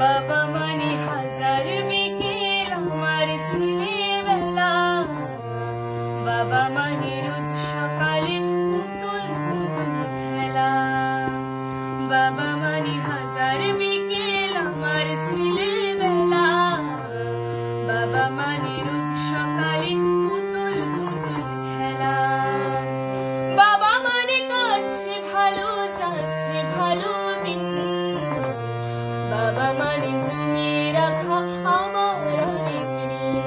বাবা মানে হাজার বিকেল আমার ছেলেবেলা, বাবা মানে রোজ সকালে পুতুল পুতুল খেলা। বাবা মানে হাজার বিকেল আমার ছেলেবেলা, বাবা মানে রোজ সকালে পুতুল পুতুল খেলা। বাবা মানে কাটছে ভালো যাচ্ছে ভালো দিন, বাবা মানে জমিয়ে রাখা আমার অনেক ঋণ।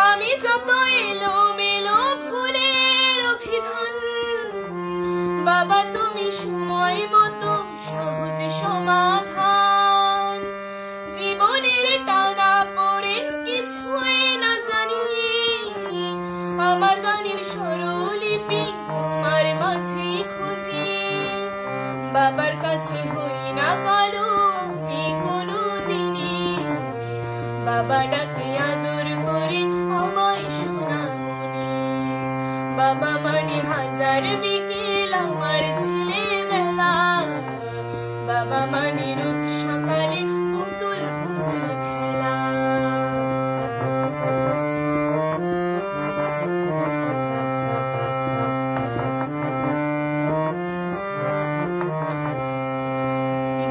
আমি যত এলোমেলো ভুলের অভিধান, বাবা তুমি সময় মতো সহজ সমাধান। জীবনের টানা পড়ে কিছুই না জানি, আমার গানের স্বরলিপি তোমার মাঝে খুঁজি। বাবার কাছে হই না কালো আমি কোনো দিনই, বাবা ডাকে আদর করে আমায় সোনামণি। বাবা মানে হাজার বিকেল আমার ছেলেবেলা, বাবা মানে রোজ সকালে পুতুল পুতুল খেলা।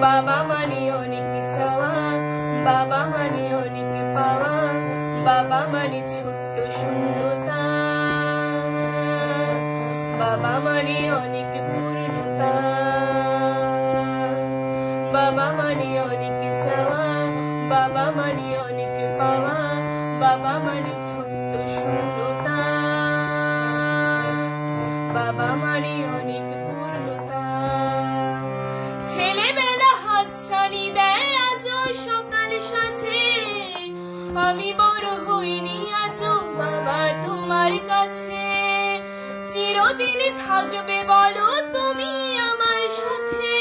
বাবা মানে অনেক চাওয়া, বাবা মানে অনেক পাওয়া, বাবা মানে ছোট্ট শূন্যতা, বাবা মানে অনেক পূর্ণতা। বাবা মানে অনেক চাওয়া, বাবা মানে অনেক পাওয়া, বাবা মানে ছোট্ট শূন্যতা, বাবা মানে অনেক পূর্ণতা। ছেলেবেলা হাতছানি দেয় আজও সকাল সাজে, আমি বড় হইনি আজও বাবা তোমার কাছে। চিরদিন থাকবে বলো তুমি আমার সাথে,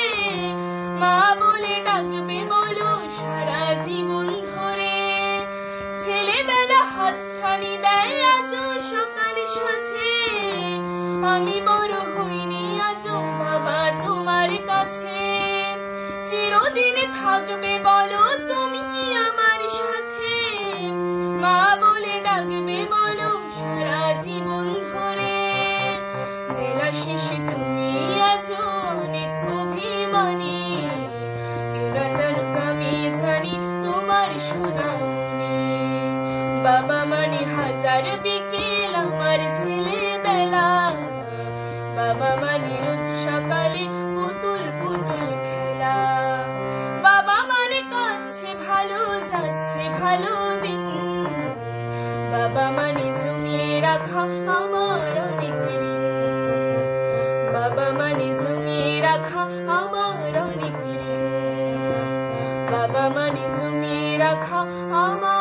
মা বলে ডাকবে বলো সারা জীবন ধরে। ছেলেবেলা হাতছানি দেয় আজও সকাল সাজে, আমি বড় হইনি আজও বাবা তোমার কাছে। চিরদিন থাকবে বলো তুমি আমার সাথে, মা বলে ডাকবে বলো সারা জীবন ধরে। বেলা শেষে তুমি আজও অনেক অভিমানী, কেউ না জানুক আমি জানি তোমার সোনামণি। বাবা মানে হাজার বিকেল আমার ছেলেবেলা, বাবা মানে রোজ সকালে পুতুল পুতুল খেলা। বাবা মানে কাটছে ভালো যাচ্ছে ভালো দিন, বাবা মানে জমিয়ে রাখা আমার অনেক ঋণ। বাবা মানে জমিয়ে রাখা আমার অনেক ঋণ, বাবা মানে জমিয়ে রাখা আমার